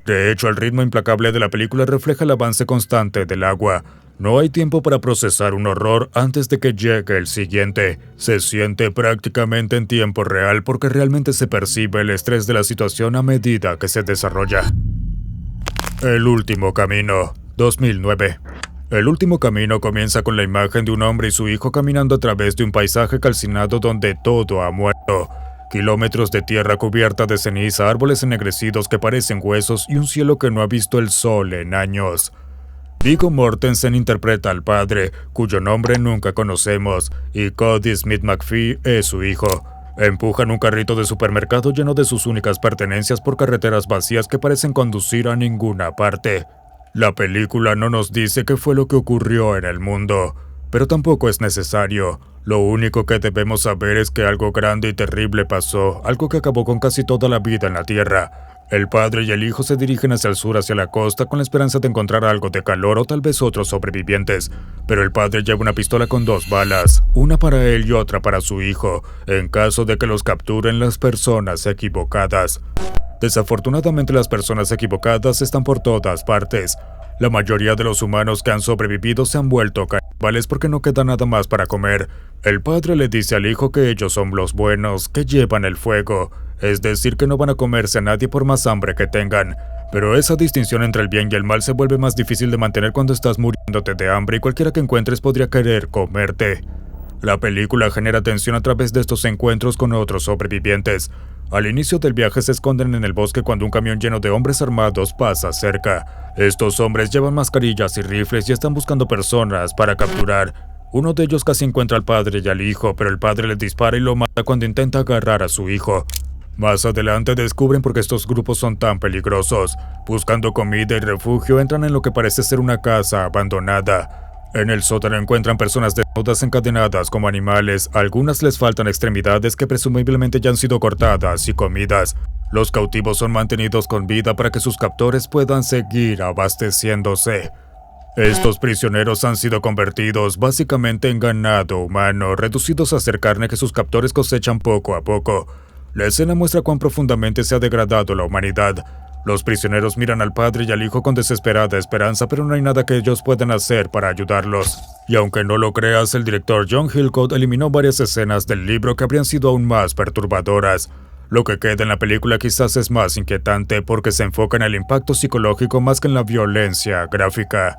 De hecho, el ritmo implacable de la película refleja el avance constante del agua. No hay tiempo para procesar un horror antes de que llegue el siguiente. Se siente prácticamente en tiempo real porque realmente se percibe el estrés de la situación a medida que se desarrolla. El último camino, 2009. El último camino comienza con la imagen de un hombre y su hijo caminando a través de un paisaje calcinado donde todo ha muerto. Kilómetros de tierra cubierta de ceniza, árboles ennegrecidos que parecen huesos y un cielo que no ha visto el sol en años. Viggo Mortensen interpreta al padre, cuyo nombre nunca conocemos, y Cody Smith McPhee es su hijo. Empujan un carrito de supermercado lleno de sus únicas pertenencias por carreteras vacías que parecen conducir a ninguna parte. La película no nos dice qué fue lo que ocurrió en el mundo, pero tampoco es necesario. Lo único que debemos saber es que algo grande y terrible pasó, algo que acabó con casi toda la vida en la Tierra. El padre y el hijo se dirigen hacia el sur, hacia la costa, con la esperanza de encontrar algo de calor o tal vez otros sobrevivientes. Pero el padre lleva una pistola con 2 balas, una para él y otra para su hijo, en caso de que los capturen las personas equivocadas. Desafortunadamente, las personas equivocadas están por todas partes. La mayoría de los humanos que han sobrevivido se han vuelto caníbales porque no queda nada más para comer. El padre le dice al hijo que ellos son los buenos, que llevan el fuego. Es decir, que no van a comerse a nadie por más hambre que tengan. Pero esa distinción entre el bien y el mal se vuelve más difícil de mantener cuando estás muriéndote de hambre y cualquiera que encuentres podría querer comerte. La película genera tensión a través de estos encuentros con otros sobrevivientes. Al inicio del viaje se esconden en el bosque cuando un camión lleno de hombres armados pasa cerca. Estos hombres llevan mascarillas y rifles y están buscando personas para capturar. Uno de ellos casi encuentra al padre y al hijo, pero el padre les dispara y lo mata cuando intenta agarrar a su hijo. Más adelante descubren por qué estos grupos son tan peligrosos. Buscando comida y refugio, entran en lo que parece ser una casa abandonada. En el sótano encuentran personas desnudas encadenadas como animales, a algunas les faltan extremidades que presumiblemente ya han sido cortadas y comidas. Los cautivos son mantenidos con vida para que sus captores puedan seguir abasteciéndose. Estos prisioneros han sido convertidos básicamente en ganado humano, reducidos a hacer carne que sus captores cosechan poco a poco. La escena muestra cuán profundamente se ha degradado la humanidad. Los prisioneros miran al padre y al hijo con desesperada esperanza, pero no hay nada que ellos puedan hacer para ayudarlos. Y aunque no lo creas, el director John Hillcoat eliminó varias escenas del libro que habrían sido aún más perturbadoras. Lo que queda en la película quizás es más inquietante porque se enfoca en el impacto psicológico más que en la violencia gráfica.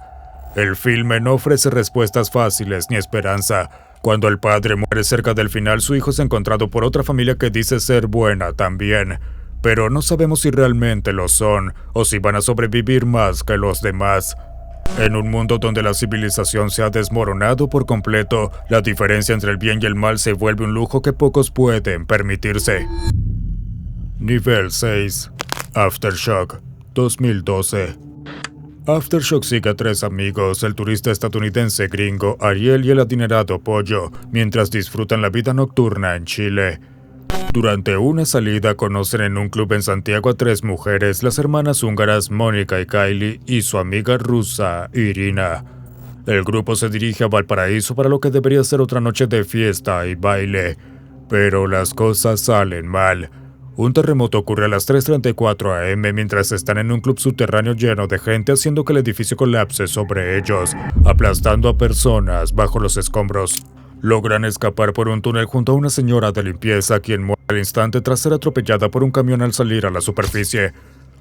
El filme no ofrece respuestas fáciles ni esperanza. Cuando el padre muere cerca del final, su hijo es encontrado por otra familia que dice ser buena también. Pero no sabemos si realmente lo son, o si van a sobrevivir más que los demás. En un mundo donde la civilización se ha desmoronado por completo, la diferencia entre el bien y el mal se vuelve un lujo que pocos pueden permitirse. Nivel 6. Aftershock, 2012. Aftershock sigue a tres amigos, el turista estadounidense gringo Ariel y el adinerado Pollo, mientras disfrutan la vida nocturna en Chile. Durante una salida conocen en un club en Santiago a tres mujeres, las hermanas húngaras Mónica y Kylie y su amiga rusa Irina. El grupo se dirige a Valparaíso para lo que debería ser otra noche de fiesta y baile, pero las cosas salen mal. Un terremoto ocurre a las 3:34 am mientras están en un club subterráneo lleno de gente, haciendo que el edificio colapse sobre ellos, aplastando a personas bajo los escombros. Logran escapar por un túnel junto a una señora de limpieza, quien muere al instante tras ser atropellada por un camión al salir a la superficie.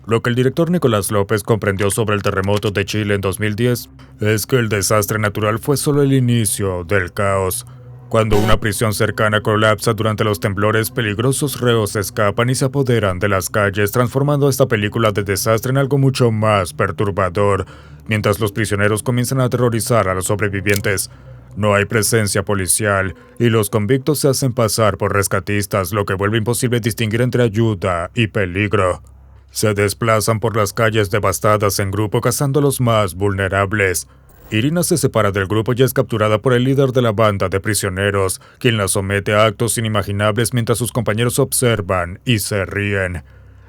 Lo que el director Nicolás López comprendió sobre el terremoto de Chile en 2010 es que el desastre natural fue solo el inicio del caos. Cuando una prisión cercana colapsa durante los temblores, peligrosos reos escapan y se apoderan de las calles, transformando esta película de desastre en algo mucho más perturbador, mientras los prisioneros comienzan a aterrorizar a los sobrevivientes. No hay presencia policial, y los convictos se hacen pasar por rescatistas, lo que vuelve imposible distinguir entre ayuda y peligro. Se desplazan por las calles devastadas en grupo, cazando a los más vulnerables. Irina se separa del grupo y es capturada por el líder de la banda de prisioneros, quien la somete a actos inimaginables mientras sus compañeros observan y se ríen.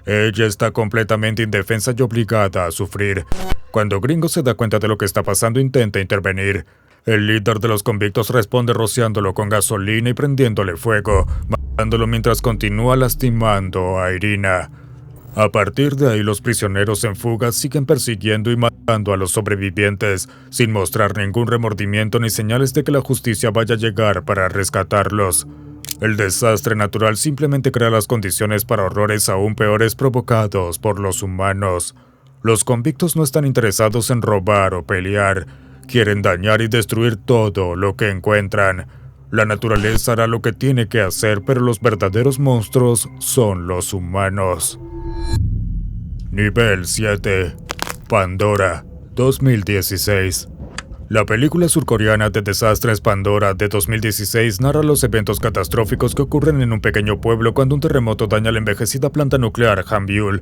Ella está completamente indefensa y obligada a sufrir. Cuando Gringo se da cuenta de lo que está pasando, intenta intervenir. El líder de los convictos responde rociándolo con gasolina y prendiéndole fuego, matándolo mientras continúa lastimando a Irina. A partir de ahí, los prisioneros en fuga siguen persiguiendo y matando a los sobrevivientes, sin mostrar ningún remordimiento ni señales de que la justicia vaya a llegar para rescatarlos. El desastre natural simplemente crea las condiciones para horrores aún peores provocados por los humanos. Los convictos no están interesados en robar o pelear. Quieren dañar y destruir todo lo que encuentran. La naturaleza hará lo que tiene que hacer, pero los verdaderos monstruos son los humanos. Nivel 7. Pandora, 2016. La película surcoreana de desastres Pandora de 2016 narra los eventos catastróficos que ocurren en un pequeño pueblo cuando un terremoto daña la envejecida planta nuclear Hambyul.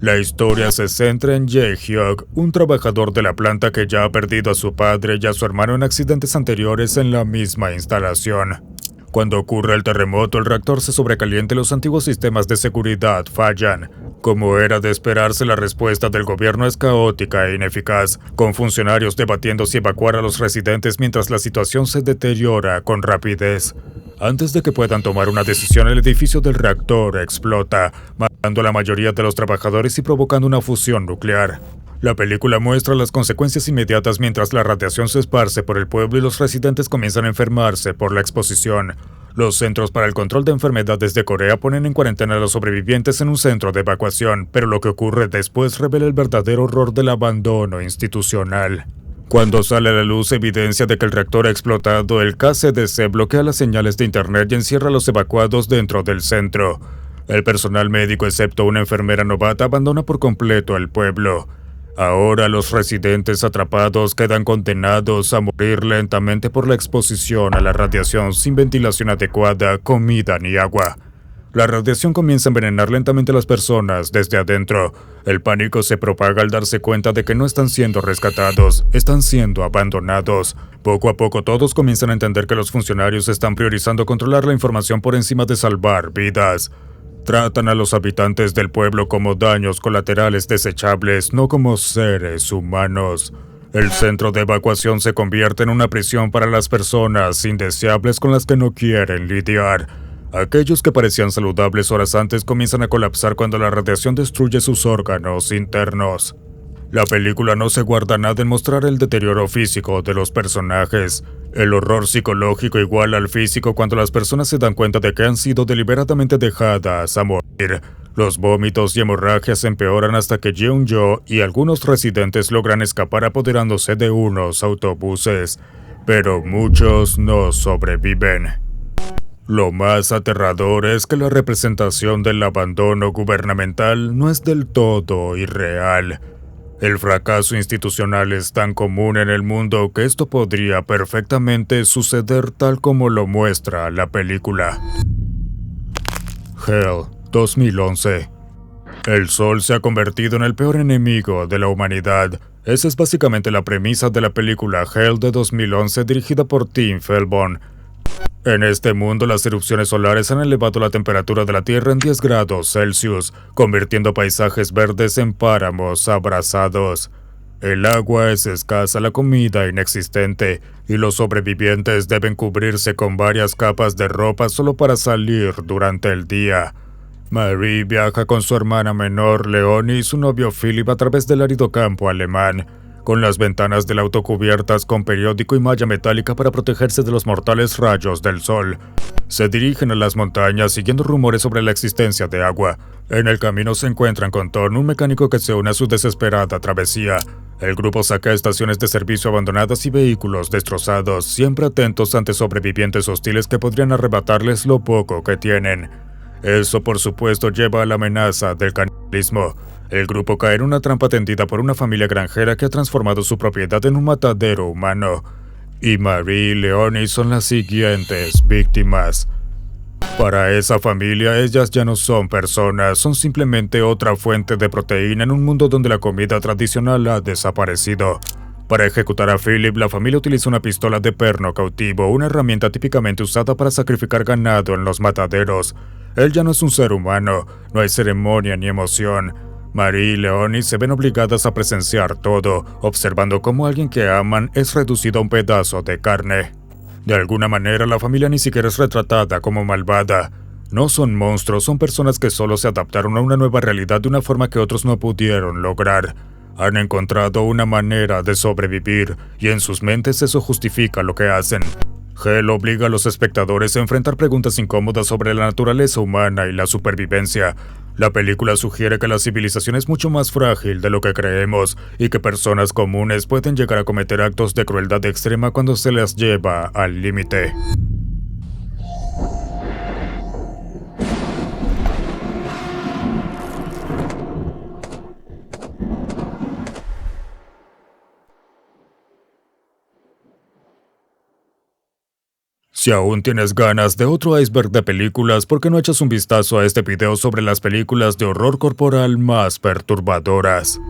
La historia se centra en Jae-hyuk, un trabajador de la planta que ya ha perdido a su padre y a su hermano en accidentes anteriores en la misma instalación. Cuando ocurre el terremoto, el reactor se sobrecalienta y los antiguos sistemas de seguridad fallan. Como era de esperarse, la respuesta del gobierno es caótica e ineficaz, con funcionarios debatiendo si evacuar a los residentes mientras la situación se deteriora con rapidez. Antes de que puedan tomar una decisión, el edificio del reactor explota, matando a la mayoría de los trabajadores y provocando una fusión nuclear. La película muestra las consecuencias inmediatas mientras la radiación se esparce por el pueblo y los residentes comienzan a enfermarse por la exposición. Los Centros para el Control de Enfermedades de Corea ponen en cuarentena a los sobrevivientes en un centro de evacuación, pero lo que ocurre después revela el verdadero horror del abandono institucional. Cuando sale a la luz evidencia de que el reactor ha explotado, el KCDC bloquea las señales de internet y encierra a los evacuados dentro del centro. El personal médico, excepto una enfermera novata, abandona por completo el pueblo. Ahora los residentes atrapados quedan condenados a morir lentamente por la exposición a la radiación sin ventilación adecuada, comida ni agua. La radiación comienza a envenenar lentamente a las personas desde adentro. El pánico se propaga al darse cuenta de que no están siendo rescatados, están siendo abandonados. Poco a poco todos comienzan a entender que los funcionarios están priorizando controlar la información por encima de salvar vidas. Tratan a los habitantes del pueblo como daños colaterales desechables, no como seres humanos. El centro de evacuación se convierte en una prisión para las personas indeseables con las que no quieren lidiar. Aquellos que parecían saludables horas antes comienzan a colapsar cuando la radiación destruye sus órganos internos. La película no se guarda nada en mostrar el deterioro físico de los personajes. El horror psicológico iguala al físico cuando las personas se dan cuenta de que han sido deliberadamente dejadas a morir. Los vómitos y hemorragias empeoran hasta que Jeong-jo y algunos residentes logran escapar apoderándose de unos autobuses, pero muchos no sobreviven. Lo más aterrador es que la representación del abandono gubernamental no es del todo irreal. El fracaso institucional es tan común en el mundo que esto podría perfectamente suceder tal como lo muestra la película. Hell, 2011. El sol se ha convertido en el peor enemigo de la humanidad. Esa es básicamente la premisa de la película Hell de 2011 dirigida por Tim Felbon. En este mundo, las erupciones solares han elevado la temperatura de la Tierra en 10 grados Celsius, convirtiendo paisajes verdes en páramos abrasados. El agua es escasa, la comida inexistente, y los sobrevivientes deben cubrirse con varias capas de ropa solo para salir durante el día. Marie viaja con su hermana menor, Leonie, y su novio Philip a través del árido campo alemán, con las ventanas del auto cubiertas con periódico y malla metálica para protegerse de los mortales rayos del sol. Se dirigen a las montañas siguiendo rumores sobre la existencia de agua. En el camino se encuentran con Ton, un mecánico que se une a su desesperada travesía. El grupo saca estaciones de servicio abandonadas y vehículos destrozados, siempre atentos ante sobrevivientes hostiles que podrían arrebatarles lo poco que tienen. Eso, por supuesto, lleva a la amenaza del canibalismo. El grupo cae en una trampa tendida por una familia granjera que ha transformado su propiedad en un matadero humano. Y Marie y Leonie son las siguientes víctimas. Para esa familia, ellas ya no son personas, son simplemente otra fuente de proteína en un mundo donde la comida tradicional ha desaparecido. Para ejecutar a Philip, la familia utiliza una pistola de perno cautivo, una herramienta típicamente usada para sacrificar ganado en los mataderos. Él ya no es un ser humano, no hay ceremonia ni emoción. Marie y Leonie se ven obligadas a presenciar todo, observando cómo alguien que aman es reducido a un pedazo de carne. De alguna manera, la familia ni siquiera es retratada como malvada. No son monstruos, son personas que solo se adaptaron a una nueva realidad de una forma que otros no pudieron lograr. Han encontrado una manera de sobrevivir, y en sus mentes eso justifica lo que hacen. Hell obliga a los espectadores a enfrentar preguntas incómodas sobre la naturaleza humana y la supervivencia. La película sugiere que la civilización es mucho más frágil de lo que creemos y que personas comunes pueden llegar a cometer actos de crueldad extrema cuando se las lleva al límite. Si aún tienes ganas de otro iceberg de películas, ¿por qué no echas un vistazo a este video sobre las películas de horror corporal más perturbadoras?